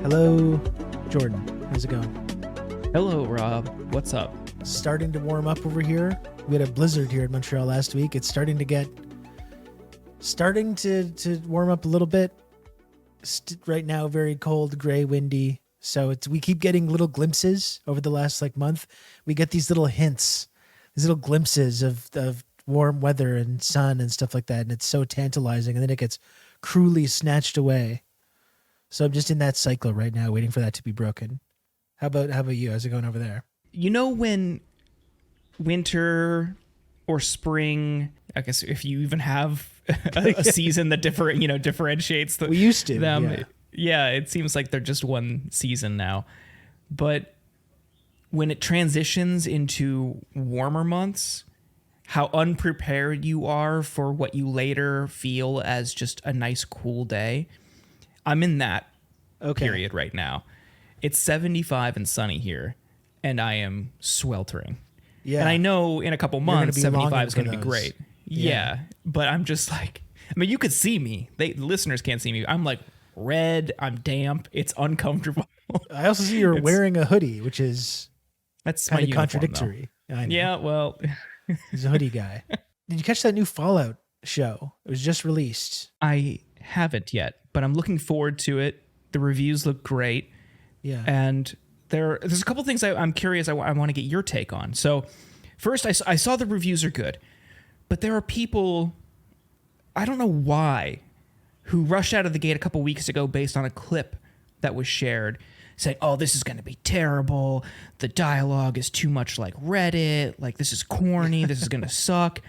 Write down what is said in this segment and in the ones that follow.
Hello, Jordan. How's it going? Hello, Rob. What's up? Starting to warm up over here. We had a blizzard here in Montreal last week. It's starting to warm up a little bit. Right now, very cold, gray, windy. So we keep getting little glimpses over the last month. We get these little hints, these little glimpses of warm weather and sun and stuff like that. And it's so tantalizing. And then it gets cruelly snatched away. So I'm just in that cycle right now, waiting for that to be broken. How about you? How's it going over there? You know when winter or spring, I guess if you even have a season that differentiates we used to them. Yeah, it seems like they're just one season now. But when it transitions into warmer months, how unprepared you are for what you later feel as just a nice cool day. I'm in that period right now. It's 75 and sunny here, and I am sweltering. Yeah. And I know in a couple months, 75 is going to be great. Yeah. But I'm just you could see me. The listeners can't see me. I'm red. I'm damp. It's uncomfortable. I also see you're wearing a hoodie, which is kind of contradictory. I know. Yeah, well. He's a hoodie guy. Did you catch that new Fallout show? It was just released. I haven't yet, but I'm looking forward to it. The reviews look great. Yeah. And there's a couple things I'm curious I want to get your take on. So first, I saw the reviews are good, but there are people, I don't know why, who rushed out of the gate a couple weeks ago based on a clip that was shared saying, oh, this is going to be terrible. The dialogue is too much like Reddit. This is corny. This is going to suck.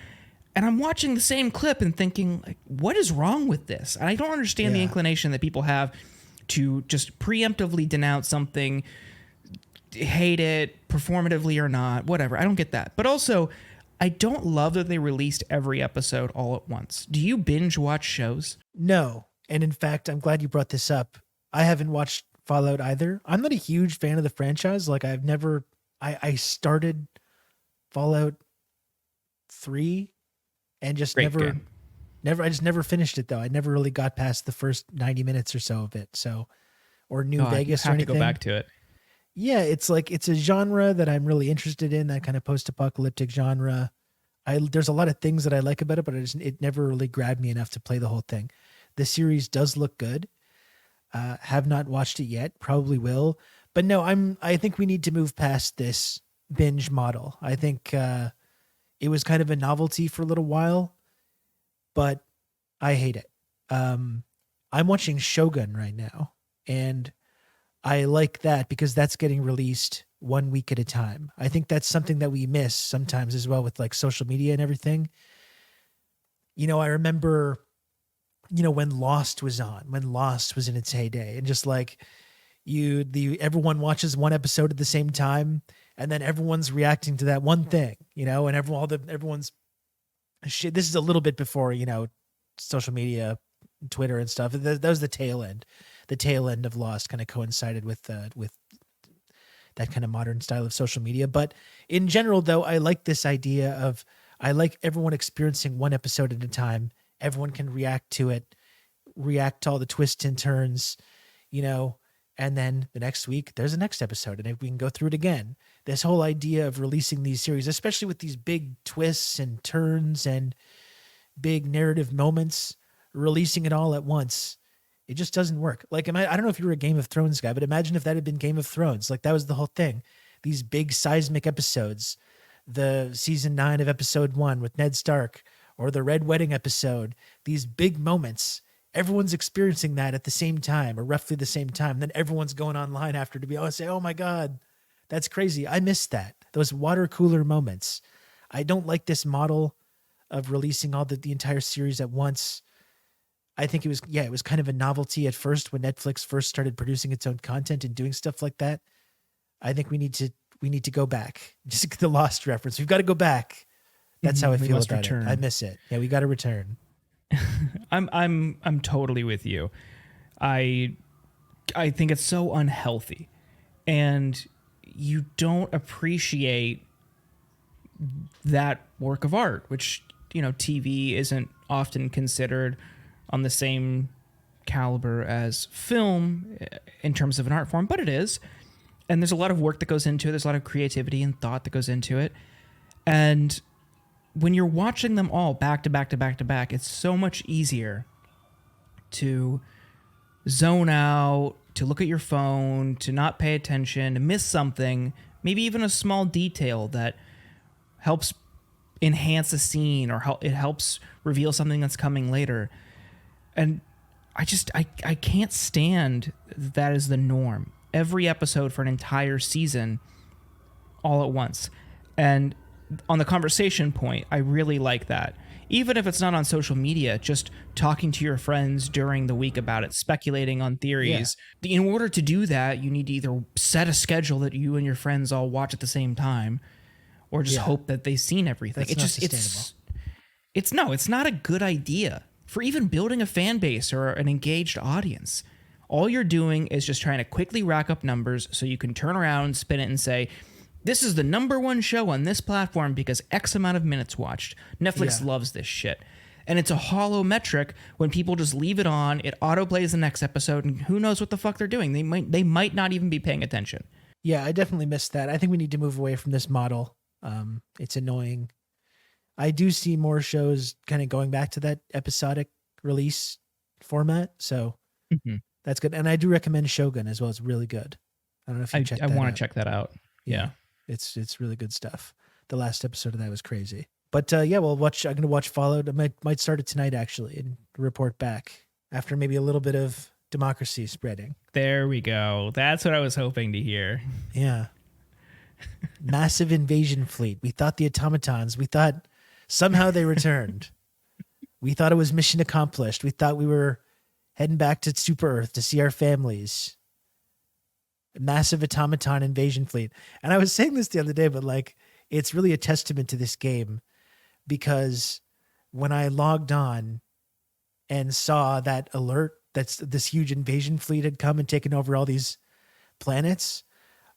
And I'm watching the same clip and thinking, what is wrong with this? And I don't understand the inclination that people have to just preemptively denounce something, hate it, performatively or not, whatever. I don't get that. But also, I don't love that they released every episode all at once. Do you binge watch shows? No. And in fact, I'm glad you brought this up. I haven't watched Fallout either. I'm not a huge fan of the franchise. I started Fallout 3 and just I just never finished it though. I never really got past the first 90 minutes or so of it. So, or New Vegas or anything. To go back to it. Yeah. It's a genre that I'm really interested in, that kind of post-apocalyptic genre. There's a lot of things that I like about it, but it never really grabbed me enough to play the whole thing. The series does look good. Have not watched it yet. Probably will. But no, I think we need to move past this binge model. I think, it was kind of a novelty for a little while, but I hate it. I'm watching Shogun right now, and I like that because that's getting released 1 week at a time. I think that's something that we miss sometimes as well with social media and everything. I remember, when Lost was in its heyday, and just everyone watches one episode at the same time, and then everyone's reacting to that one thing, and everyone's shit. This is a little bit before, social media, Twitter and stuff. That was the tail end. The tail end of Lost kind of coincided with that kind of modern style of social media. But in general, though, I like this idea of, I like everyone experiencing one episode at a time. Everyone can react to it, react to all the twists and turns, and then the next week there's a next episode and we can go through it again. This whole idea of releasing these series, especially with these big twists and turns and big narrative moments, releasing it all at once, it just doesn't work. I don't know if you were a Game of Thrones guy, but imagine if that had been Game of Thrones. That was the whole thing. These big seismic episodes, the season 9 of episode 1 with Ned Stark, or the Red Wedding episode, these big moments. Everyone's experiencing that at the same time, or roughly the same time. Then everyone's going online after to be able to say, oh my God, that's crazy. I miss that. Those water cooler moments. I don't like this model of releasing all the entire series at once. I think it was kind of a novelty at first when Netflix first started producing its own content and doing stuff like that. I think we need to go back. Just the Lost reference. We've got to go back. That's how I feel about it. I miss it. Yeah, we got to return. I'm totally with you. I think it's so unhealthy, and you don't appreciate that work of art, which, TV isn't often considered on the same caliber as film in terms of an art form, but it is. And there's a lot of work that goes into it. There's a lot of creativity and thought that goes into it. And when you're watching them all back to back to back to back, it's so much easier to zone out, to look at your phone, to not pay attention, to miss something, maybe even a small detail that helps enhance a scene, or it helps reveal something that's coming later. And I can't stand that as the norm. Every episode for an entire season all at once. And on the conversation point, I really like that. Even if it's not on social media, just talking to your friends during the week about it, speculating on theories. Yeah. In order to do that, you need to either set a schedule that you and your friends all watch at the same time, or just hope that they've seen everything. It's not a good idea for even building a fan base or an engaged audience. All you're doing is just trying to quickly rack up numbers so you can turn around, spin it, and say, this is the #1 show on this platform because X amount of minutes watched. Netflix loves this shit. And it's a hollow metric when people just leave it on, it autoplays the next episode, and who knows what the fuck they're doing. They might not even be paying attention. Yeah, I definitely missed that. I think we need to move away from this model. It's annoying. I do see more shows kind of going back to that episodic release format, so that's good. And I do recommend Shogun as well. It's really good. I don't know if you checked that out. I want to check that out. Yeah. It's really good stuff. The last episode of that was crazy. But I'm going to watch Fallout. I might start it tonight, actually, and report back after maybe a little bit of democracy spreading. There we go. That's what I was hoping to hear. Yeah. Massive invasion fleet. We thought the automatons, we thought somehow they returned. We thought it was mission accomplished. We thought we were heading back to Super Earth to see our families. Massive automaton invasion fleet. And I was saying this the other day, but it's really a testament to this game, because when I logged on and saw that alert that's this huge invasion fleet had come and taken over all these planets,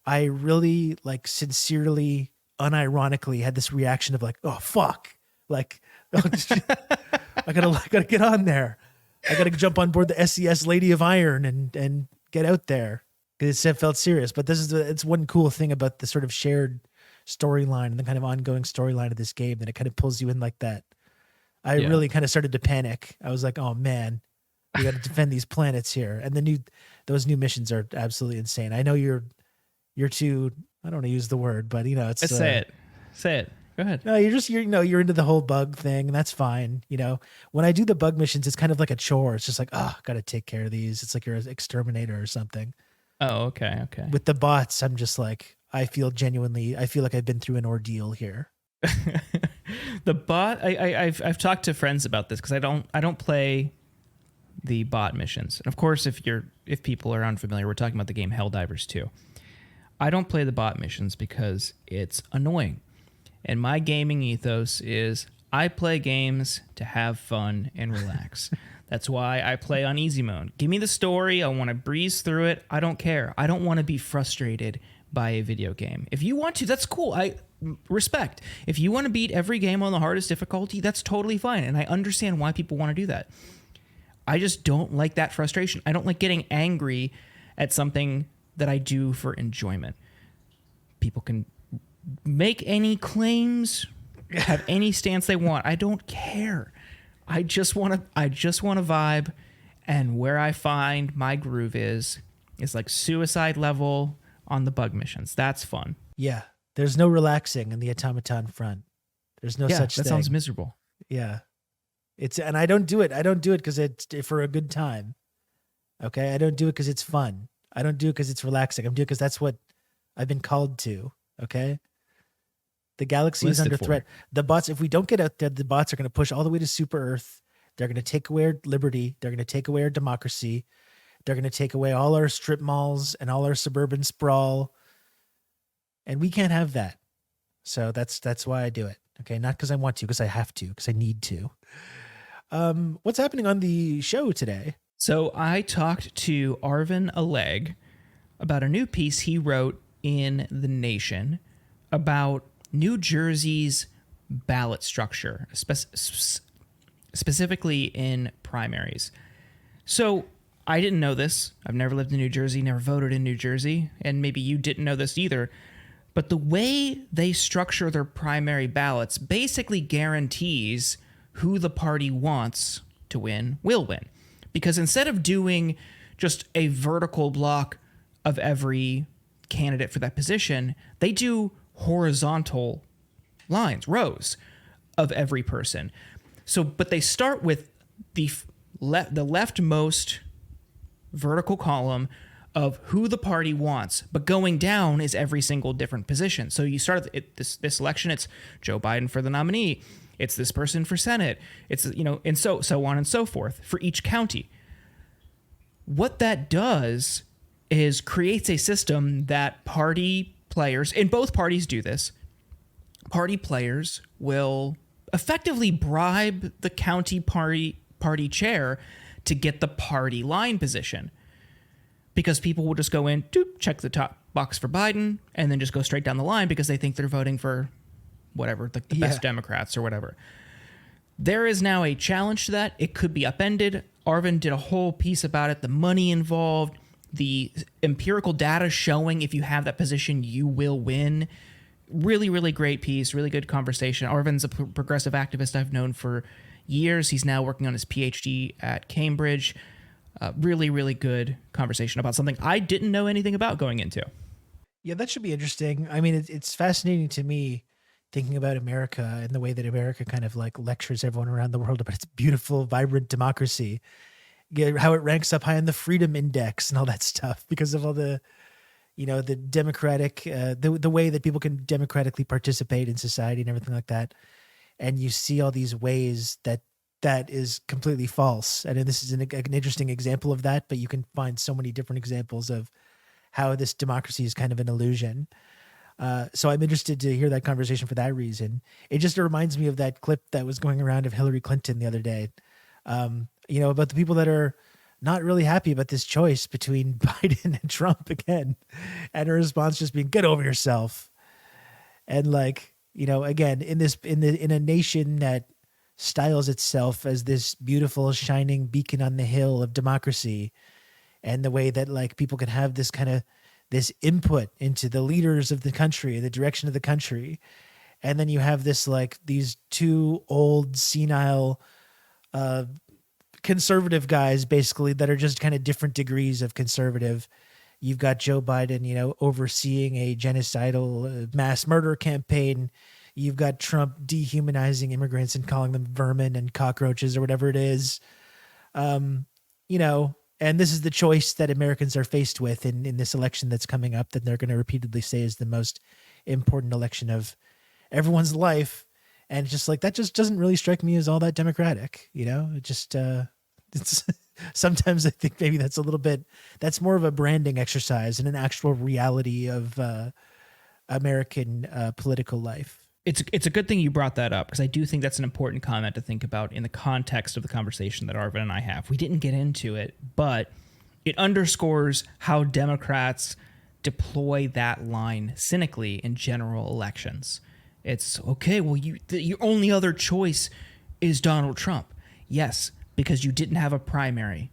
I really sincerely, unironically had this reaction of oh fuck, I gotta get on there. I gotta jump on board the SES Lady of Iron and get out there, because it felt serious. But it's one cool thing about the sort of shared storyline and the kind of ongoing storyline of this game, that it kind of pulls you in like that. I really kind of started to panic. I was like, oh man, we got to defend these planets here. And those new missions are absolutely insane. I know you're too, I don't want to use the word, but it's say it. Go ahead. No, you're into the whole bug thing, and that's fine. When I do the bug missions, it's kind of like a chore. It's just got to take care of these. It's like you're an exterminator or something. Oh, okay. With the bots, I'm just I feel like I've been through an ordeal here. The bot, I've talked to friends about this, because I don't play the bot missions. And of course, if people are unfamiliar, we're talking about the game Helldivers 2. I don't play the bot missions because it's annoying. And my gaming ethos is I play games to have fun and relax. That's why I play on easy mode. Give me the story. I want to breeze through it. I don't care. I don't want to be frustrated by a video game. If you want to, that's cool. I respect. If you want to beat every game on the hardest difficulty, that's totally fine. And I understand why people want to do that. I just don't like that frustration. I don't like getting angry at something that I do for enjoyment. People can make any claims, have any stance they want. I don't care. I just want to vibe, and where I find my groove is suicide level on the bug missions. That's fun. Yeah. There's no relaxing in the automaton front. There's no such thing. That sounds miserable. Yeah. And I don't do it. I don't do it because it's for a good time. Okay. I don't do it because it's fun. I don't do it because it's relaxing. I'm doing it because that's what I've been called to. Okay. The galaxy is under threat. The bots, if we don't get out there, the bots are going to push all the way to Super Earth. They're going to take away our liberty. They're going to take away our democracy. They're going to take away all our strip malls and all our suburban sprawl. And we can't have that. So that's why I do it. Okay. Not because I want to, because I have to, because I need to. What's happening on the show today? So I talked to Arvin Alaigh about a new piece he wrote in The Nation about New Jersey's ballot structure, specifically in primaries. So I didn't know this. I've never lived in New Jersey, never voted in New Jersey, and maybe you didn't know this either. But the way they structure their primary ballots basically guarantees who the party wants to win will win. Because instead of doing just a vertical block of every candidate for that position, they do horizontal lines, rows of every person. So, but they start with the leftmost vertical column of who the party wants, but going down is every single different position. So you start this election, it's Joe Biden for the nominee, it's this person for Senate, it's, and so on and so forth for each county. What that does is creates a system that party players, and both parties do this, party players will effectively bribe the county party chair to get the party line position. Because people will just go in, check the top box for Biden, and then just go straight down the line because they think they're voting for whatever, the best Democrats or whatever. There is now a challenge to that. It could be upended. Arvin did a whole piece about it, the money involved, the empirical data showing if you have that position, you will win. Really, really great piece, really good conversation. Arvin's a progressive activist I've known for years. He's now working on his PhD at Cambridge. Really, really good conversation about something I didn't know anything about going into. Yeah, that should be interesting. I mean, it's fascinating to me thinking about America and the way that America kind of like lectures everyone around the world about its beautiful, vibrant democracy, how it ranks up high on the freedom index and all that stuff because of all the, the democratic, the way that people can democratically participate in society and everything like that. And you see all these ways that is completely false. And this is an interesting example of that, but you can find so many different examples of how this democracy is kind of an illusion. So I'm interested to hear that conversation for that reason. It just reminds me of that clip that was going around of Hillary Clinton the other day, about the people that are not really happy about this choice between Biden and Trump again. And her response just being, get over yourself. And again, in a nation that styles itself as this beautiful shining beacon on the hill of democracy, and the way that people can have this kind of this input into the leaders of the country, the direction of the country. And then you have this these two old senile conservative guys basically that are just kind of different degrees of conservative. You've got Joe Biden, overseeing a genocidal mass murder campaign. You've got Trump dehumanizing immigrants and calling them vermin and cockroaches or whatever it is. And this is the choice that Americans are faced with in this election that's coming up that they're going to repeatedly say is the most important election of everyone's life. And it's just that just doesn't really strike me as all that democratic, it just, it's sometimes I think maybe that's more of a branding exercise and an actual reality of American political life. It's a good thing you brought that up because I do think that's an important comment to think about in the context of the conversation that Arvin and I have. We didn't get into it, but it underscores how Democrats deploy that line cynically in general elections. It's, okay, well, your only other choice is Donald Trump. Yes, because you didn't have a primary.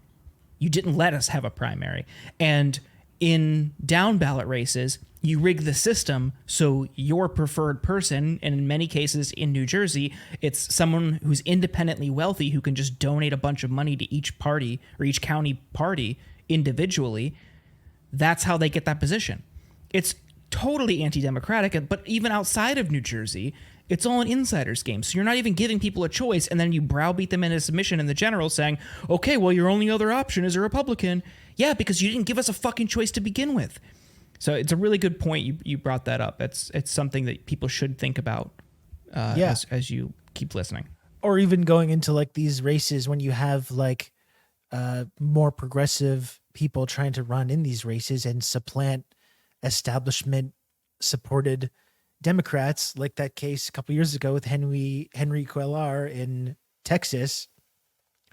You didn't let us have a primary. And in down ballot races, you rig the system so your preferred person, and in many cases in New Jersey, it's someone who's independently wealthy who can just donate a bunch of money to each party or each county party individually. That's how they get that position. It's totally anti-democratic, but even outside of New Jersey, it's all an insider's game. So you're not even giving people a choice, and then you browbeat them into submission in the general saying, okay, well, your only other option is a Republican. Yeah, because you didn't give us a fucking choice to begin with. So it's a really good point. You brought that up. It's something that people should think about as you keep listening. Or even going into like these races when you have like more progressive people trying to run in these races and supplant establishment supported Democrats, like that case a couple years ago with Henry Cuellar in Texas.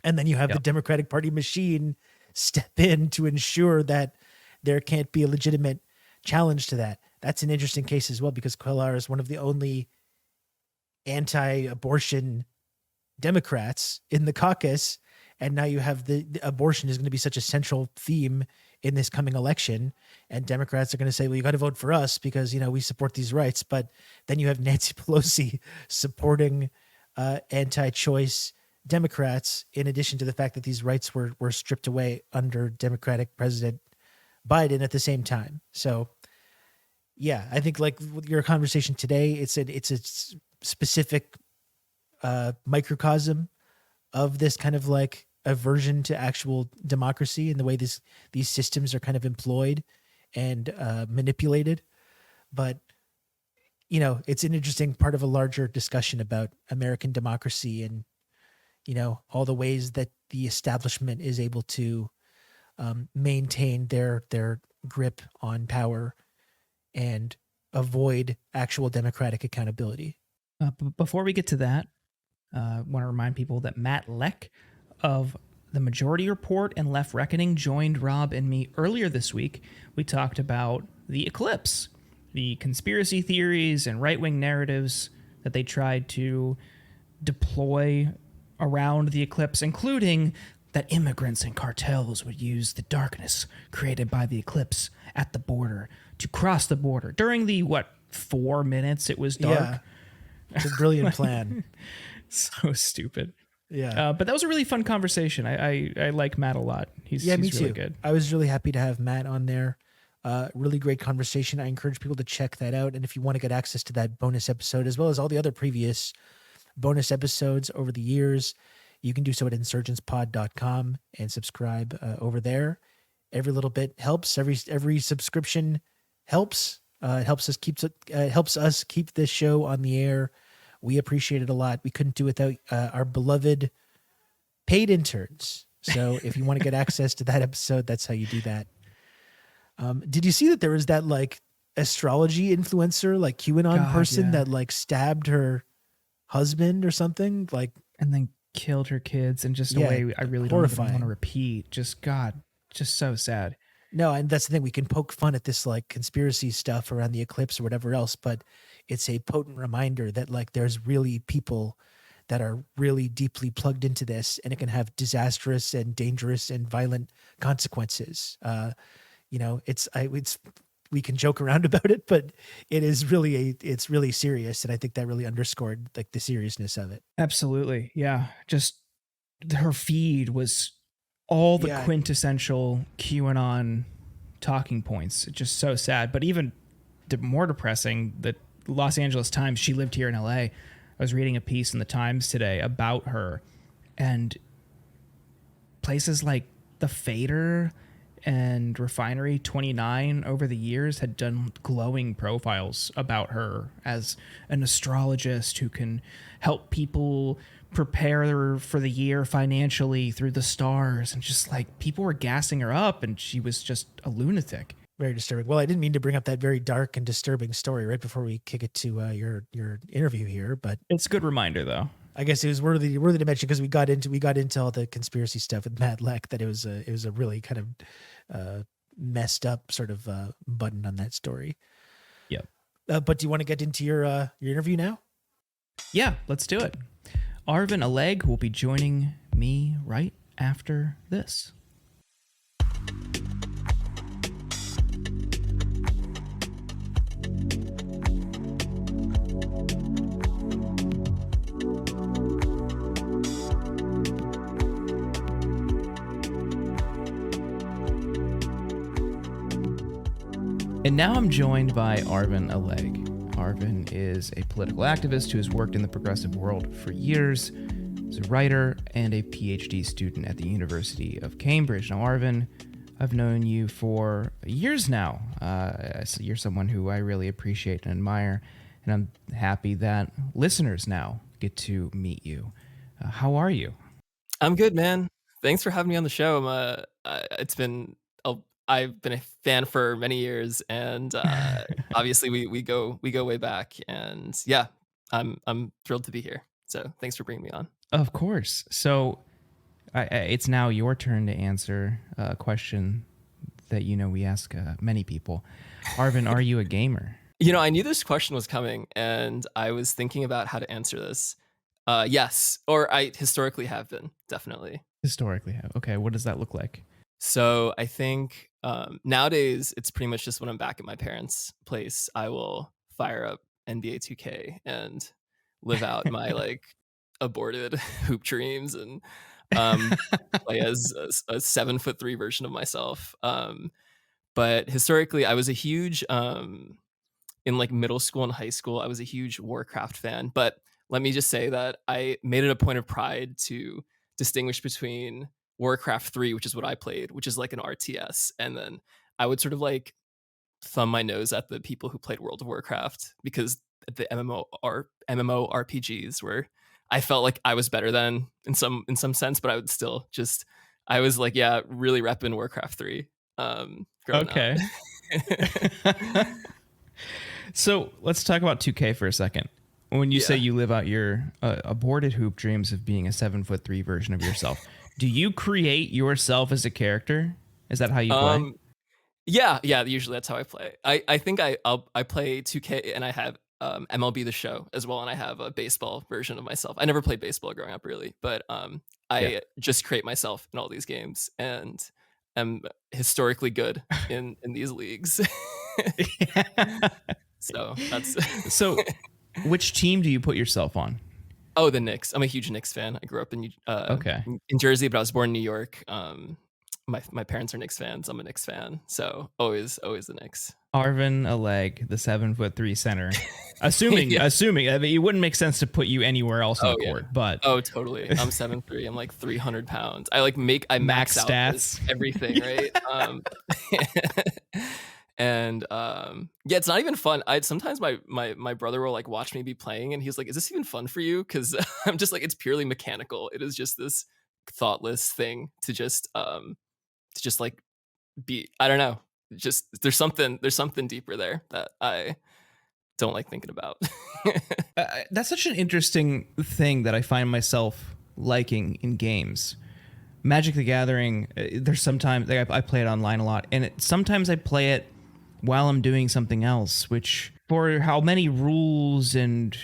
And then you have the Democratic Party machine step in to ensure that there can't be a legitimate challenge to that. That's an interesting case as well, because Cuellar is one of the only anti-abortion Democrats in the caucus. And now you have the abortion is going to be such a central theme in this coming election. And Democrats are going to say, well, you got to vote for us because, we support these rights. But then you have Nancy Pelosi supporting anti-choice Democrats, in addition to the fact that these rights were stripped away under Democratic President Biden at the same time. So, yeah, I think like with your conversation today, it's a specific microcosm of this kind of like aversion to actual democracy and the way these systems are kind of employed and manipulated. But, it's an interesting part of a larger discussion about American democracy and, all the ways that the establishment is able to maintain their grip on power and avoid actual democratic accountability. Before we get to that, I want to remind people that Matt Leck of The Majority Report and Left Reckoning joined Rob and me earlier this week. We talked about the eclipse, the conspiracy theories and right-wing narratives that they tried to deploy around the eclipse, including that immigrants and cartels would use the darkness created by the eclipse at the border to cross the border during the 4 minutes it was dark. Yeah. It's a brilliant plan. So stupid. Yeah. But that was a really fun conversation. I like Matt a lot. He's me really too. good. I was really happy to have Matt on there. Really great conversation. I encourage people to check that out. And if you want to get access to that bonus episode, as well as all the other previous bonus episodes over the years, you can do so at insurgentspod.com and subscribe over there. Every little bit helps. Every subscription helps. It helps us keep this show on the air. We appreciate it a lot. We couldn't do it without our beloved paid interns. So if you want to get access to that episode, that's how you do that. Did you see that there was that like astrology influencer, like QAnon person that like stabbed her husband or something, like, and then killed her kids in just a way I really don't even want to repeat. Just so sad. No, and that's the thing. We can poke fun at this like conspiracy stuff around the eclipse or whatever else, but it's a potent reminder that like there's really people that are really deeply plugged into this, and it can have disastrous and dangerous and violent consequences. We can joke around about it, but it's really serious. And I think that really underscored like the seriousness of it. Absolutely. Yeah. Just her feed was all the quintessential QAnon talking points. It's just so sad. But even more depressing, the Los Angeles Times, she lived here in LA. I was reading a piece in the Times today about her, and places like the Fader and Refinery 29 over the years had done glowing profiles about her as an astrologist who can help people prepare for the year financially through the stars. And just like people were gassing her up, and she was just a lunatic. Very disturbing. Well, I didn't mean to bring up that very dark and disturbing story right before we kick it to your interview here, but it's a good reminder though. I guess it was worthy to mention because we got into all the conspiracy stuff with Matt Leck, that it was a really kind of messed up sort of button on that story. Yep. But do you want to get into your interview now? Yeah, let's do it. Arvin Alaigh will be joining me right after this. And now I'm joined by Arvin Alaigh. Arvin is a political activist who has worked in the progressive world for years. He's a writer and a PhD student at the University of Cambridge. Now, Arvin I've known you for years now. So you're someone who I really appreciate and admire, and I'm happy that listeners now get to meet you. How are you? I'm good, man. Thanks for having me on the show. It's been I've been a fan for many years, and obviously we go way back. And yeah, I'm thrilled to be here. So thanks for bringing me on. Of course. So it's now your turn to answer a question that we ask many people. Arvin, are you a gamer? I knew this question was coming, and I was thinking about how to answer this. Yes, or I historically have been, definitely. Historically have. Okay, what does that look like? So I think nowadays it's pretty much just when I'm back at my parents' place, I will fire up NBA 2K and live out my like aborted hoop dreams and play as a 7'3" version of myself. But historically, I was a huge in like middle school and high school, I was a huge Warcraft fan. But let me just say that I made it a point of pride to distinguish between Warcraft 3, which is what I played, which is like an RTS, and then I would sort of like thumb my nose at the people who played World of Warcraft because the MMORPGs were I felt like I was better than in some sense, but I would still just I was like, yeah, really repping Warcraft 3 growing okay. up. So let's talk about 2K for a second. When you say you live out your aborted hoop dreams of being a 7'3" version of yourself, do you create yourself as a character? Is that how you play? Yeah. Usually that's how I play. I think I play 2K and I have MLB The Show as well, and I have a baseball version of myself. I never played baseball growing up really, but I just create myself in all these games and am historically good in these leagues. So that's so. Which team do you put yourself on? Oh, the Knicks. I'm a huge Knicks fan. I grew up in Jersey, but I was born in New York. My parents are Knicks fans. I'm a Knicks fan, so always the Knicks. Arvin Alaigh, the 7'3" center. Assuming, I mean, it wouldn't make sense to put you anywhere else on the court, but totally. I'm 7'3". I'm like 300 pounds. I max out stats, everything, right? And it's not even fun. Sometimes my brother will like watch me be playing and he's like, is this even fun for you? Because I'm just like, it's purely mechanical. It is just this thoughtless thing to just like be, I don't know, just there's something deeper there that I don't like thinking about. That's such an interesting thing that I find myself liking in games. Magic the Gathering, there's sometimes like I play it online a lot, and sometimes I play it while I'm doing something else, which for how many rules and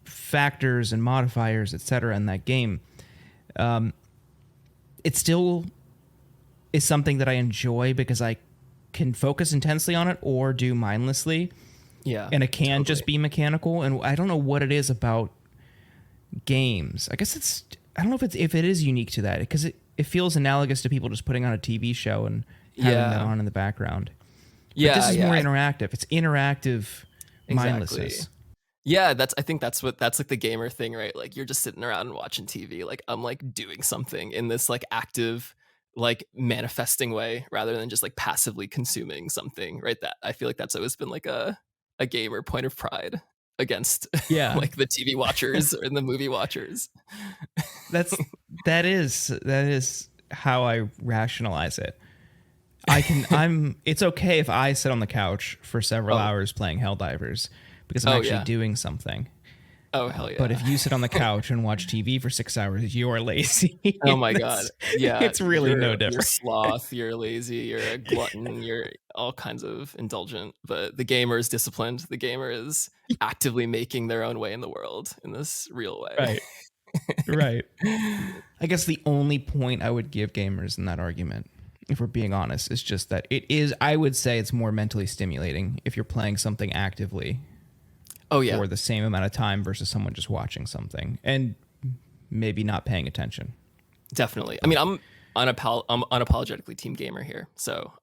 factors and modifiers, etc. in that game, it still is something that I enjoy because I can focus intensely on it or do mindlessly. Yeah. And it can just be mechanical. And I don't know what it is about games. I guess I don't know if it is unique to that, because it feels analogous to people just putting on a TV show and having that on in the background. But this is more interactive. It's interactive mindlessness. Yeah, I think that's like the gamer thing, right? Like you're just sitting around and watching TV. Like I'm like doing something in this like active, like manifesting way rather than just like passively consuming something, right? That I feel like that's always been like a gamer point of pride against like the TV watchers and the movie watchers. That is how I rationalize it. It's okay if I sit on the couch for several hours playing Helldivers because I'm actually doing something. Oh, hell yeah. But if you sit on the couch and watch TV for 6 hours, you're lazy. Oh my God. Yeah. It's really no different. You're sloth, you're lazy, you're a glutton, you're all kinds of indulgent. But the gamer is disciplined. The gamer is actively making their own way in the world in this real way. Right. Right. I guess the only point I would give gamers in that argument, if we're being honest, is just that I would say it's more mentally stimulating if you're playing something actively. For the same amount of time versus someone just watching something and maybe not paying attention. Definitely. I mean, I'm unapologetically team gamer here, so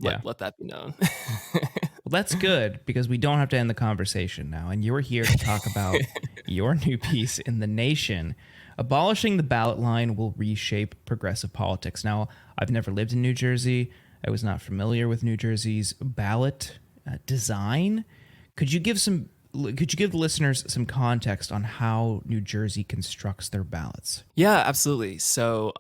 let that be known. Well, that's good because we don't have to end the conversation now, and you're here to talk about your new piece in The Nation abolishing the ballot line will reshape progressive politics. Now, I've never lived in New Jersey. I was not familiar with New Jersey's ballot design. Could you give the listeners some context on how New Jersey constructs their ballots? Yeah, absolutely. So,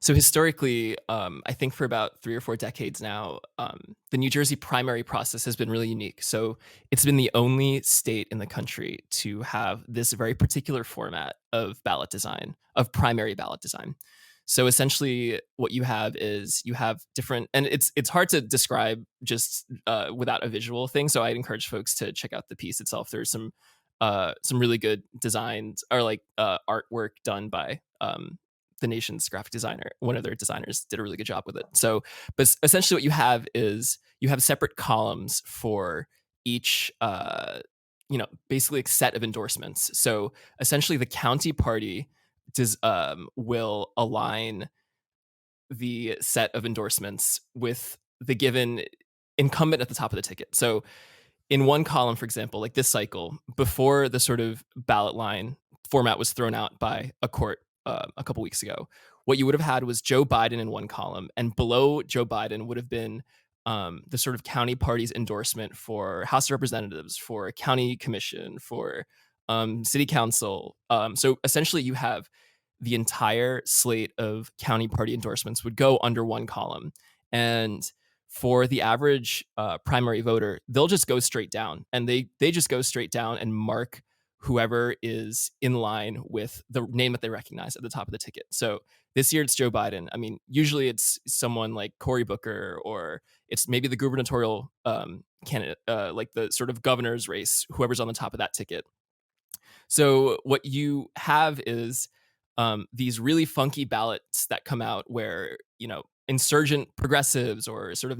so historically, I think for about 3 or 4 decades now, the New Jersey primary process has been really unique. So it's been the only state in the country to have this very particular format of ballot design, of primary ballot design. So essentially, what you have is you have different, and it's hard to describe just without a visual thing. So I'd encourage folks to check out the piece itself. There's some really good designs or like artwork done by the nation's graphic designer. One of their designers did a really good job with it. So, but essentially, what you have is you have separate columns for each, basically a set of endorsements. So essentially, the county party will align the set of endorsements with the given incumbent at the top of the ticket. So in one column, for example, like this cycle, before the sort of ballot line format was thrown out by a court a couple weeks ago, what you would have had was Joe Biden in one column, and below Joe Biden would have been the sort of county party's endorsement for House of Representatives, for county commission, for city council. So essentially you have the entire slate of county party endorsements would go under one column. And for the average primary voter, they'll just go straight down, and they just go straight down and mark whoever is in line with the name that they recognize at the top of the ticket. So this year it's Joe Biden. I mean, usually it's someone like Cory Booker, or it's maybe the gubernatorial candidate, like the sort of governor's race, whoever's on the top of that ticket. So what you have is these really funky ballots that come out where, insurgent progressives or sort of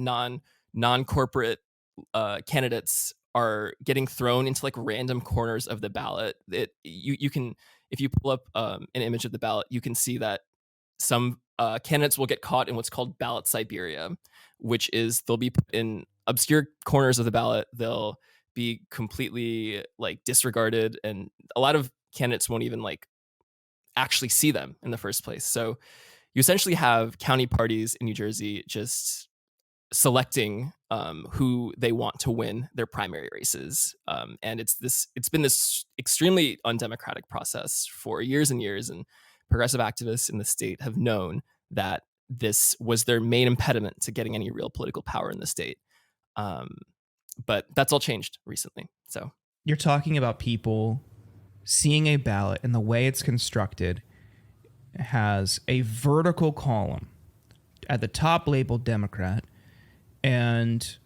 non-corporate candidates are getting thrown into like random corners of the ballot. You can, if you pull up an image of the ballot, you can see that some candidates will get caught in what's called ballot Siberia, which is they'll be put in obscure corners of the ballot. They'll be completely like disregarded, and a lot of candidates won't even like actually see them in the first place. So you essentially have county parties in New Jersey just selecting who they want to win their primary races, and it's been this extremely undemocratic process for years and years, and progressive activists in the state have known that this was their main impediment to getting any real political power in the state. But that's all changed recently. So you're talking about people seeing a ballot, and the way it's constructed has a vertical column at the top labeled Democrat, and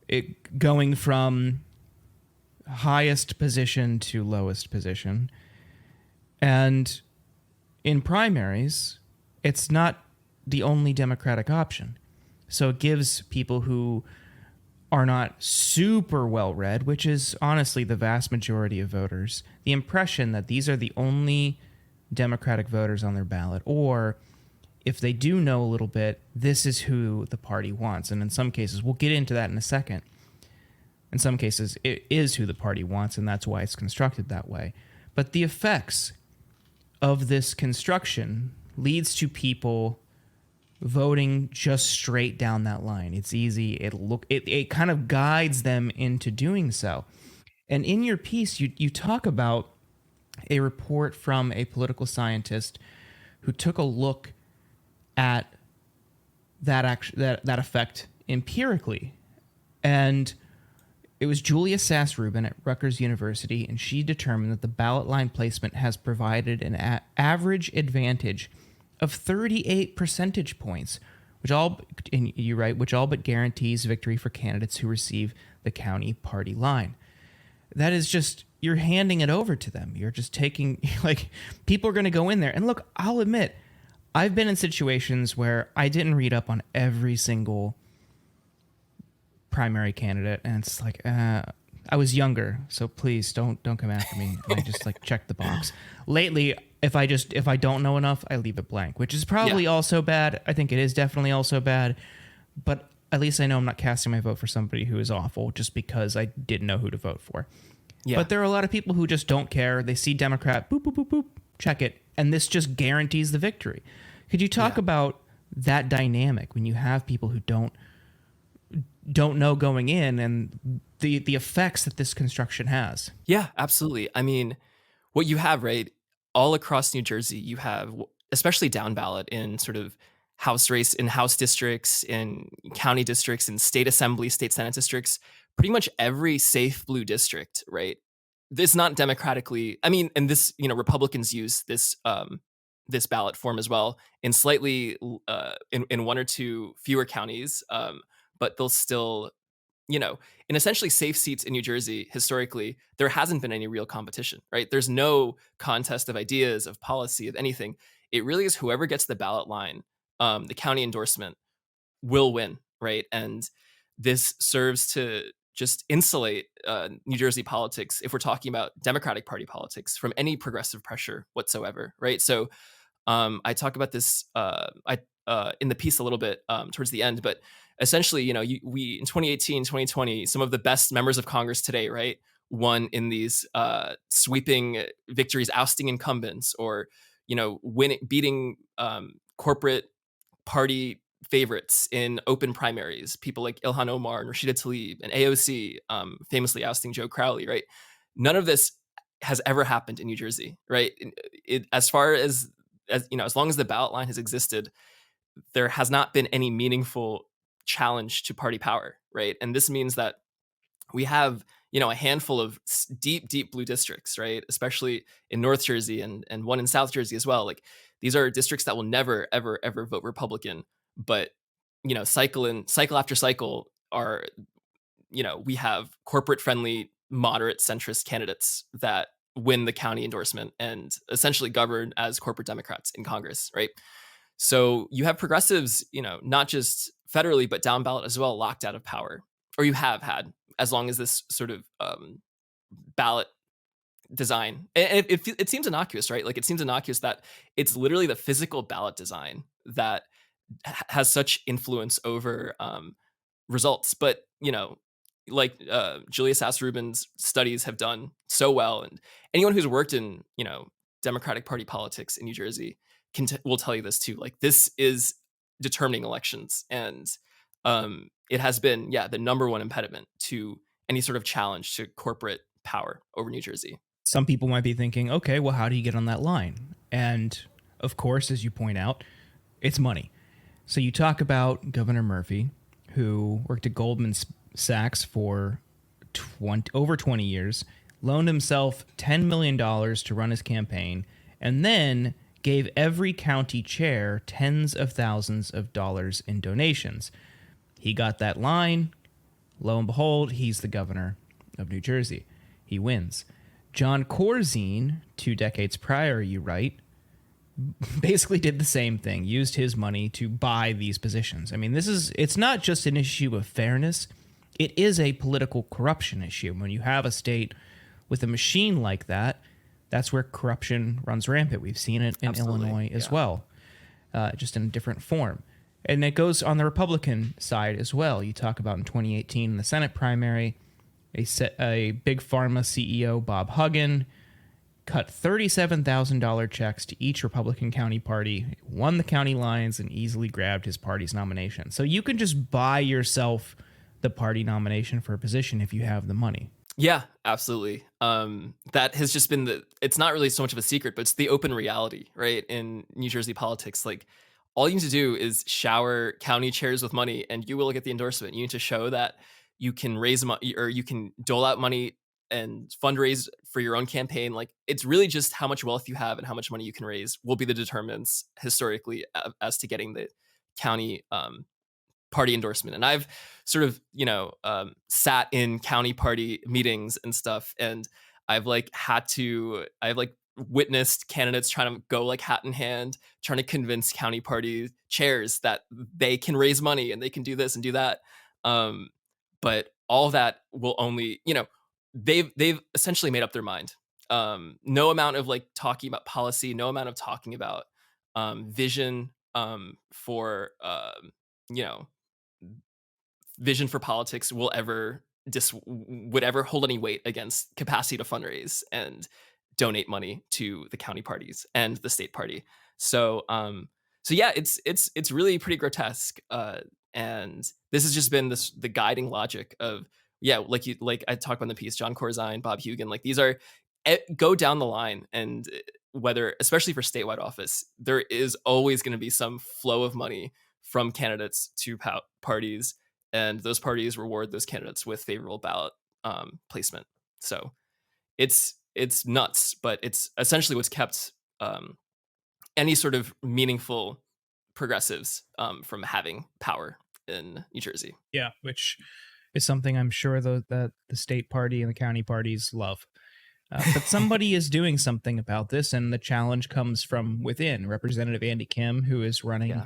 it going from highest position to lowest position. And in primaries, it's not the only Democratic option. So it gives people who are not super well-read, which is honestly the vast majority of voters, the impression that these are the only Democratic voters on their ballot, or if they do know a little bit, this is who the party wants. And in some cases, we'll get into that in a second, in some cases, it is who the party wants, and that's why it's constructed that way. But the effects of this construction leads to people voting just straight down that line. It's easy. It kind of guides them into doing so. And in your piece, you talk about a report from a political scientist who took a look at that effect empirically. And it was Julia Sass-Rubin at Rutgers University, and she determined that the ballot line placement has provided an average advantage of 38 percentage points, which all but guarantees victory for candidates who receive the county party line. That is just, you're handing it over to them. You're just taking, like, people are going to go in there. And look, I'll admit, I've been in situations where I didn't read up on every single primary candidate, and it's like, I was younger, so please don't come after me. And I just like check the box. Lately, if I don't know enough, I leave it blank, which is probably also bad. I think it is definitely also bad, but at least I know I'm not casting my vote for somebody who is awful just because I didn't know who to vote for. Yeah. But there are a lot of people who just don't care. They see Democrat, boop, boop, boop, boop, check it, and this just guarantees the victory. Could you talk Yeah. about that dynamic when you have people who don't know going in, and the effects that this construction has? Yeah, absolutely. I mean, what you have, right, all across New Jersey, you have, especially down ballot in sort of House districts, in county districts, in state assembly, state senate districts, pretty much every safe blue district, right? This not democratically, I mean, and this, Republicans use this ballot form as well in slightly in one or two fewer counties, but they'll still, you know, in essentially safe seats in New Jersey, historically, there hasn't been any real competition, right? There's no contest of ideas, of policy, of anything. It really is whoever gets the ballot line, the county endorsement, will win, right? And this serves to just insulate New Jersey politics, if we're talking about Democratic Party politics, from any progressive pressure whatsoever, right? So I talk about this I in the piece a little bit towards the end, but essentially, we in 2018, 2020, some of the best members of Congress today, right, won in these sweeping victories, ousting incumbents, or beating corporate party favorites in open primaries. People like Ilhan Omar and Rashida Tlaib and AOC, famously ousting Joe Crowley, right? None of this has ever happened in New Jersey, right? As far as long as the ballot line has existed, there has not been any meaningful challenge to party power, right? And this means that we have a handful of deep blue districts, right, especially in North Jersey and one in South Jersey as well. Like, these are districts that will never ever vote Republican, but cycle after cycle are we have corporate friendly moderate centrist candidates that win the county endorsement and essentially govern as corporate Democrats in Congress, right? So you have progressives, not just federally, but down ballot as well, locked out of power, or you have had, as long as this sort of ballot design. And it seems innocuous, right? Like, it seems innocuous that it's literally the physical ballot design that has such influence over results. But, like Julia Sass-Rubin's studies have done so well, and anyone who's worked in, Democratic Party politics in New Jersey will tell you this too. Like, this is determining elections, and it has been, the number one impediment to any sort of challenge to corporate power over New Jersey. Some people might be thinking, okay, well, how do you get on that line? And of course, as you point out, it's money. So you talk about Governor Murphy, who worked at Goldman Sachs for over 20 years, loaned himself $10 million to run his campaign, and then gave every county chair tens of thousands of dollars in donations. He got that line. Lo and behold, he's the governor of New Jersey. He wins. John Corzine, 2 decades prior, you write, basically did the same thing, used his money to buy these positions. I mean, it's not just an issue of fairness. It is a political corruption issue. When you have a state with a machine like that, that's where corruption runs rampant. We've seen it in Absolutely. Illinois as well, just in a different form. And it goes on the Republican side as well. You talk about in 2018 in the Senate primary, a big pharma CEO, Bob Huggin, cut $37,000 checks to each Republican county party, won the county lines, and easily grabbed his party's nomination. So you can just buy yourself the party nomination for a position if you have the money. Yeah, absolutely. That has just been it's not really so much of a secret, but it's the open reality, right? In New Jersey politics, like, all you need to do is shower county chairs with money and you will get the endorsement. You need to show that you can raise money, or you can dole out money and fundraise for your own campaign. Like, it's really just how much wealth you have and how much money you can raise will be the determinants historically as to getting the county party endorsement. And I've sort of, sat in county party meetings and stuff, and I've witnessed candidates trying to go like hat in hand, trying to convince county party chairs that they can raise money and they can do this and do that. But all that will only, they've essentially made up their mind. No amount of like talking about policy, no amount of talking about vision for vision for politics would ever hold any weight against capacity to fundraise and donate money to the county parties and the state party. So yeah, it's really pretty grotesque. And this has just been the guiding logic of, yeah, like I talked about in the piece, John Corzine, Bob Hugin, like these are go down the line, and whether, especially for statewide office, there is always going to be some flow of money from candidates to parties, and those parties reward those candidates with favorable ballot placement. So it's nuts, but it's essentially what's kept any sort of meaningful progressives from having power in New Jersey. Yeah, which is something I'm sure that the state party and the county parties love. But somebody is doing something about this, and the challenge comes from within. Representative Andy Kim, who is running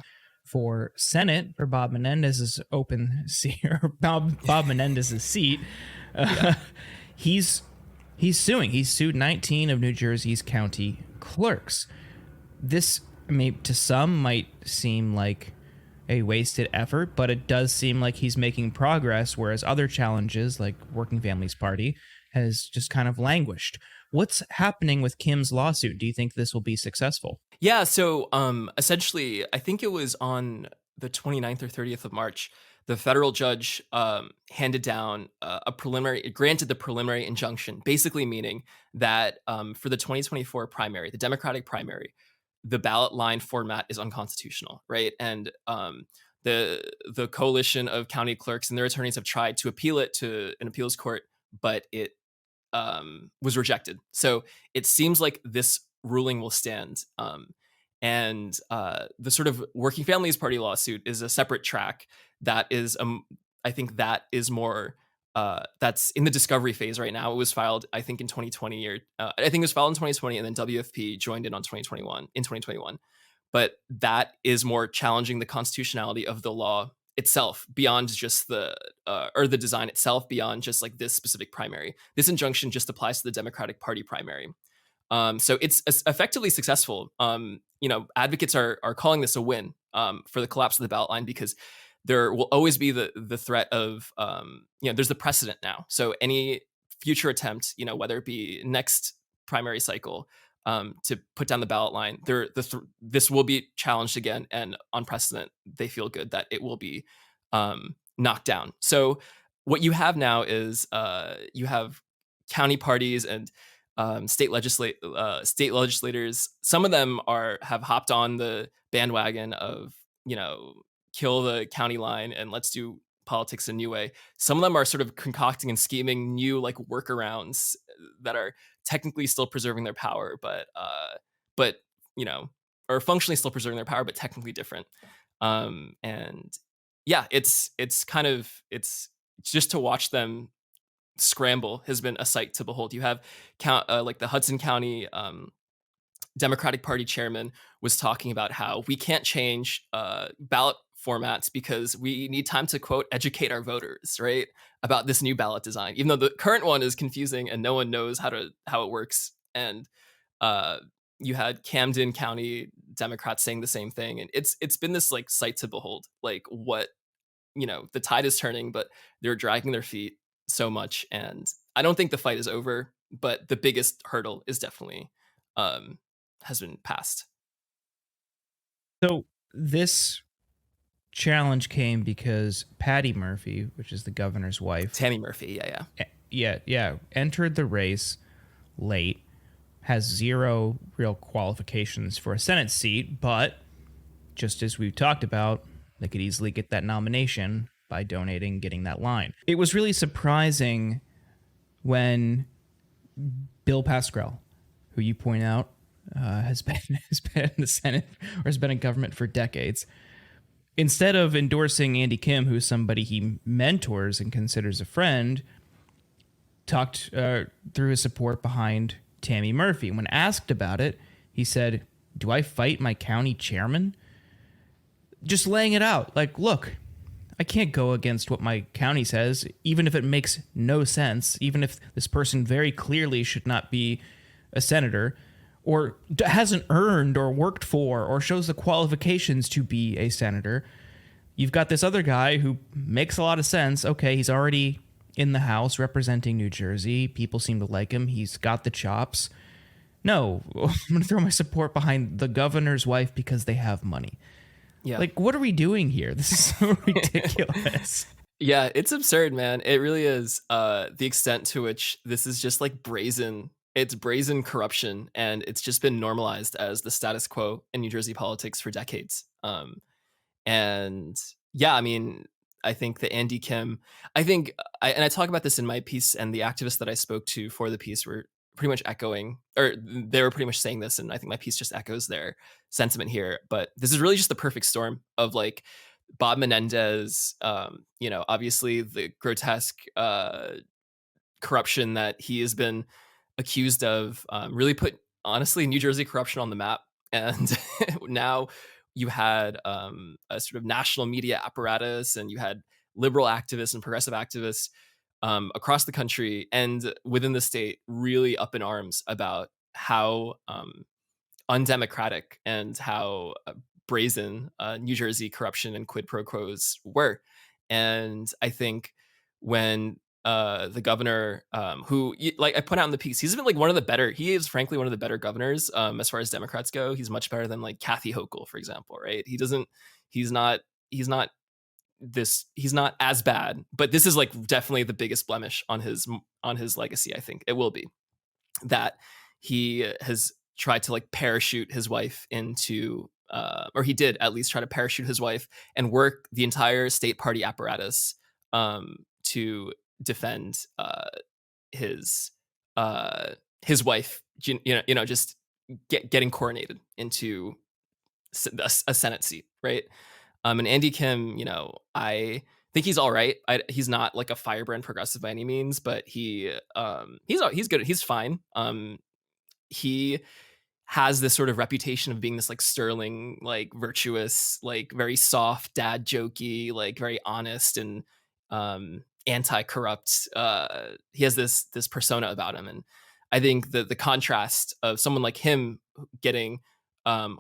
for Senate for Bob Menendez's open seat, or Bob Menendez's seat, he's suing. He's sued 19 of New Jersey's county clerks. This, to some, might seem like a wasted effort, but it does seem like he's making progress, whereas other challenges, like Working Families Party, has just kind of languished. What's happening with Kim's lawsuit? Do you think this will be successful? Yeah, so essentially, I think it was on the 29th or 30th of March, the federal judge handed down granted the preliminary injunction, basically meaning that for the 2024 primary, the Democratic primary, the ballot line format is unconstitutional, right? And the coalition of county clerks and their attorneys have tried to appeal it to an appeals court, but it was rejected. So it seems like this ruling will stand. And the sort of Working Families Party lawsuit is a separate track that is, I think that is more, that's in the discovery phase right now. It was filed, I think, in 2020, or I think it was filed in 2020, and then WFP joined in 2021. But that is more challenging the constitutionality of the law itself beyond just or the design itself beyond just like this specific primary. This injunction just applies to the Democratic Party primary. So it's effectively successful. Advocates are calling this a win for the collapse of the ballot line, because there will always be the threat of, there's the precedent now. So any future attempt, whether it be next primary cycle, to put down the ballot line, this will be challenged again, and on precedent, they feel good that it will be knocked down. So what you have now is you have county parties and state legislators. Some of them have hopped on the bandwagon of kill the county line and let's do politics a new way. Some of them are sort of concocting and scheming new like workarounds that are technically still preserving their power, but or functionally still preserving their power, but technically different. And yeah, it's just to watch them scramble has been a sight to behold. You have like the Hudson County Democratic Party chairman was talking about how we can't change ballot formats because we need time to, quote, educate our voters, right, about this new ballot design, even though the current one is confusing and no one knows how it works. And you had Camden County Democrats saying the same thing, and it's been this like sight to behold, like what the tide is turning, but they're dragging their feet so much. And I don't think the fight is over, but the biggest hurdle is definitely has been passed. So this challenge came because Patty Murphy, which is the governor's wife, Tammy Murphy, entered the race late, has zero real qualifications for a Senate seat, but just as we've talked about, they could easily get that nomination by donating, getting that line. It was really surprising when Bill Pascrell, who you point out has been in the Senate or has been in government for decades, instead of endorsing Andy Kim, who's somebody he mentors and considers a friend, talked through his support behind Tammy Murphy. When asked about it, he said, "Do I fight my county chairman?" Just laying it out. Like, look, I can't go against what my county says, even if it makes no sense, even if this person very clearly should not be a senator, or hasn't earned or worked for or shows the qualifications to be a senator. You've got this other guy who makes a lot of sense. Okay, he's already in the House representing New Jersey. People seem to like him. He's got the chops. No, I'm going to throw my support behind the governor's wife because they have money. Yeah. Like, what are we doing here? This is so ridiculous. Yeah, it's absurd, man. It really is. The extent to which this is just like brazen. It's brazen corruption, and it's just been normalized as the status quo in New Jersey politics for decades. And yeah, I mean, I think that Andy Kim, and I talk about this in my piece, and the activists that I spoke to for the piece were pretty much echoing, or they were pretty much saying this, and I think my piece just echoes their sentiment here. But this is really just the perfect storm of like Bob Menendez, obviously the grotesque corruption that he has been accused of, really put, honestly, New Jersey corruption on the map. And now you had a sort of national media apparatus, and you had liberal activists and progressive activists across the country and within the state really up in arms about how undemocratic and how brazen New Jersey corruption and quid pro quos were. And I think when the governor, who, like I put out in the piece, he's been like one of the better. He is frankly one of the better governors as far as Democrats go. He's much better than like Kathy Hochul, for example. Right? He doesn't. He's not. He's not this. He's not as bad. But this is like definitely the biggest blemish on his legacy. I think it will be that he has tried to like parachute his wife into, or he did at least try to parachute his wife and work the entire state party apparatus to defend his wife, just getting coronated into a Senate seat, right? And Andy Kim, I think he's all right. He's not like a firebrand progressive by any means, but he's good. He's fine. He has this sort of reputation of being this like sterling, like virtuous, like very soft, dad jokey, like very honest and anti-corrupt. He has this persona about him, and I think the contrast of someone like him getting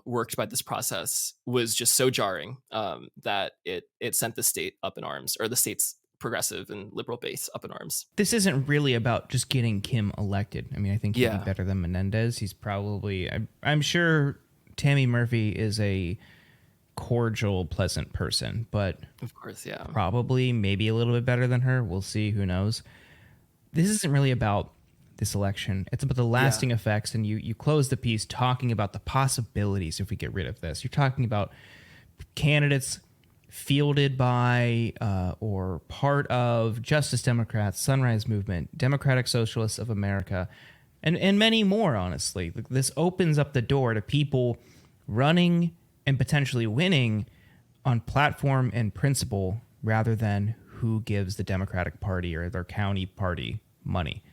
worked by this process was just so jarring that it sent the state up in arms, or the state's progressive and liberal base up in arms. This isn't really about just getting Kim elected. I mean, I think he'd be better than Menendez. He's probably, I'm sure Tammy Murphy is a cordial, pleasant person, but of course, yeah, probably maybe a little bit better than her. We'll see. Who knows? This isn't really about this election. It's about the lasting effects. And you close the piece talking about the possibilities if we get rid of this. You're talking about candidates fielded by or part of Justice Democrats, Sunrise Movement, Democratic Socialists of America, and many more, honestly. This opens up the door to people running and potentially winning on platform and principle rather than who gives the Democratic Party or their county party money.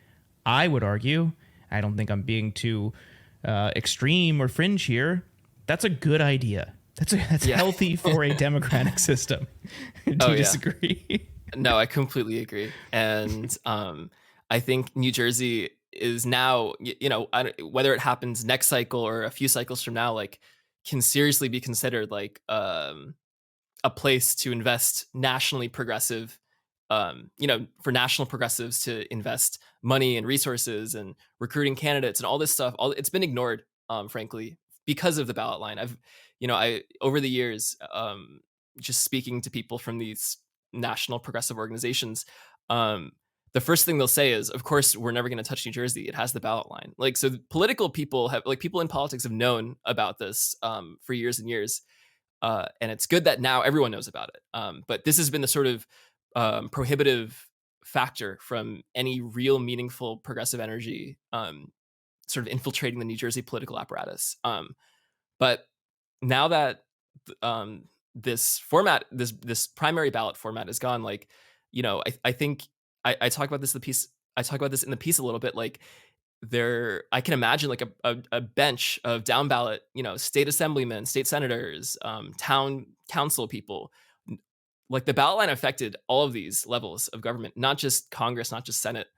I would argue, I don't think I'm being too extreme or fringe here, that's a good idea. That's healthy for a democratic system. Do you disagree? No, I completely agree. And I think New Jersey is now, whether it happens next cycle or a few cycles from now, like can seriously be considered like a place to invest nationally progressive, for national progressives to invest money and resources and recruiting candidates and all this stuff. It's been ignored, frankly, because of the ballot line. I over the years, just speaking to people from these national progressive organizations, the first thing they'll say is, of course, we're never going to touch New Jersey. It has the ballot line. Like, so political people people in politics have known about this for years and years. And it's good that now everyone knows about it. But this has been the sort of prohibitive factor from any real meaningful progressive energy sort of infiltrating the New Jersey political apparatus. But now that this format, this primary ballot format is gone, like, I think I talk about this in the piece. I talk about this in the piece a little bit. Like, I can imagine like a bench of down ballot, state assemblymen, state senators, town council people. Like, the ballot line affected all of these levels of government, not just Congress, not just Senate.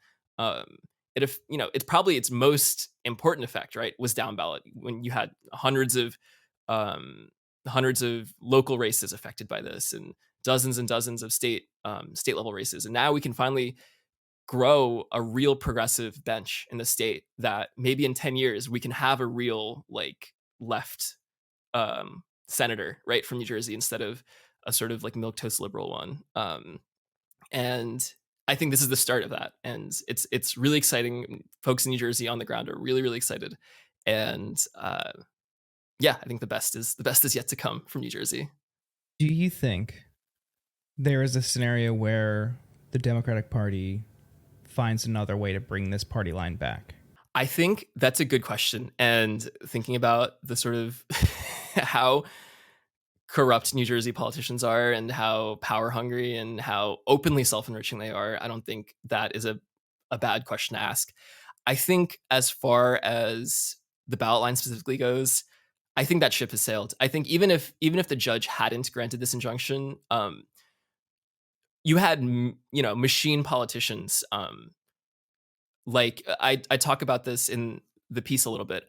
It's probably its most important effect, right, was down ballot, when you had hundreds of local races affected by this, and dozens of state level races. And now we can finally grow a real progressive bench in the state that maybe in 10 years we can have a real like left senator, right, from New Jersey instead of a sort of like milquetoast liberal one. And I think this is the start of that, and it's really exciting. Folks in New Jersey on the ground are really really excited, and yeah, I think the best is yet to come from New Jersey. Do you think there is a scenario where the Democratic Party finds another way to bring this party line back? I think that's a good question, and thinking about the sort of how corrupt New Jersey politicians are and how power hungry and how openly self-enriching they are, I don't think that is a bad question to ask. I think as far as the ballot line specifically goes, I think that ship has sailed. I think even if the judge hadn't granted this injunction, you had machine politicians. Like I talk about this in the piece a little bit.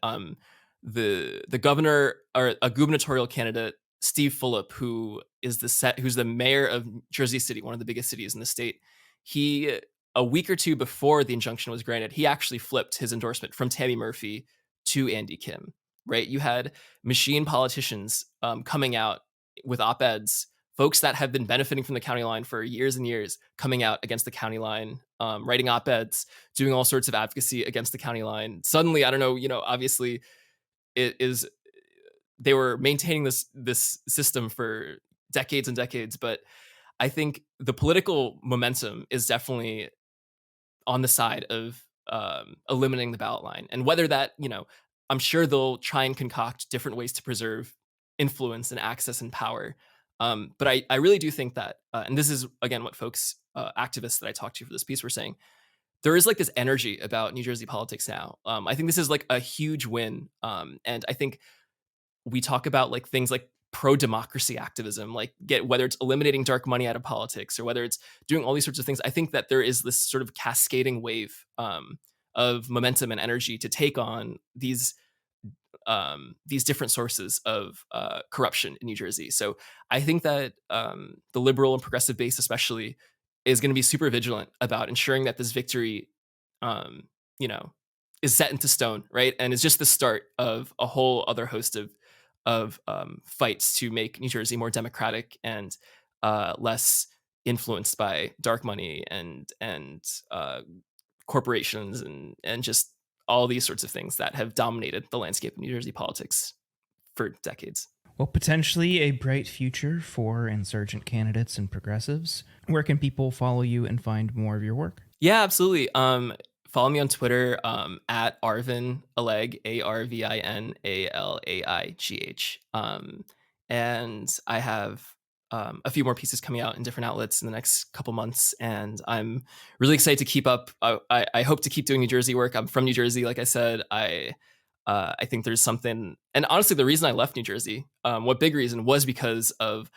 The governor or a gubernatorial candidate, Steve Fulop, who's the mayor of Jersey City, one of the biggest cities in the state. He, a week or two before the injunction was granted, he actually flipped his endorsement from Tammy Murphy to Andy Kim. Right? You had machine politicians coming out with op-eds, folks that have been benefiting from the county line for years and years coming out against the county line, writing op-eds, doing all sorts of advocacy against the county line. Suddenly, I don't know, obviously they were maintaining this system for decades and decades, but I think the political momentum is definitely on the side of eliminating the ballot line. And whether that, I'm sure they'll try and concoct different ways to preserve influence and access and power. But I really do think that, and this is, again, what folks, activists that I talked to for this piece were saying, there is like this energy about New Jersey politics now. I think this is like a huge win. And I think we talk about like things like pro-democracy activism, like whether it's eliminating dark money out of politics or whether it's doing all these sorts of things. I think that there is this sort of cascading wave of momentum and energy to take on these different sources of corruption in New Jersey. So I think that the liberal and progressive base especially is going to be super vigilant about ensuring that this victory, is set into stone, right? And is just the start of a whole other host of fights to make New Jersey more democratic and less influenced by dark money and corporations and just all these sorts of things that have dominated the landscape of New Jersey politics for decades. Well, potentially a bright future for insurgent candidates and progressives. Where can people follow you and find more of your work? Yeah, absolutely. Follow me on Twitter at Arvin Alaigh, ArvinAlaigh. And I have a few more pieces coming out in different outlets in the next couple months, and I'm really excited to keep up. I hope to keep doing New Jersey work. I'm from New Jersey, like I said. I think there's something, and honestly, the reason I left New Jersey, what big reason, was because of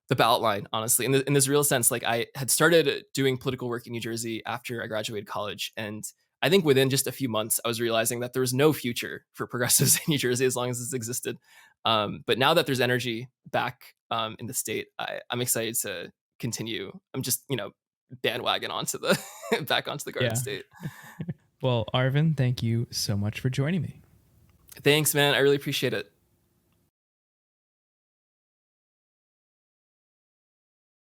the ballot line. Honestly, in this real sense, like I had started doing political work in New Jersey after I graduated college, and I think within just a few months, I was realizing that there was no future for progressives in New Jersey as long as this existed. But now that there's energy back in the state, I'm excited to continue. I'm just, bandwagon onto the back onto the Garden State. Well, Arvin, thank you so much for joining me. Thanks, man. I really appreciate it.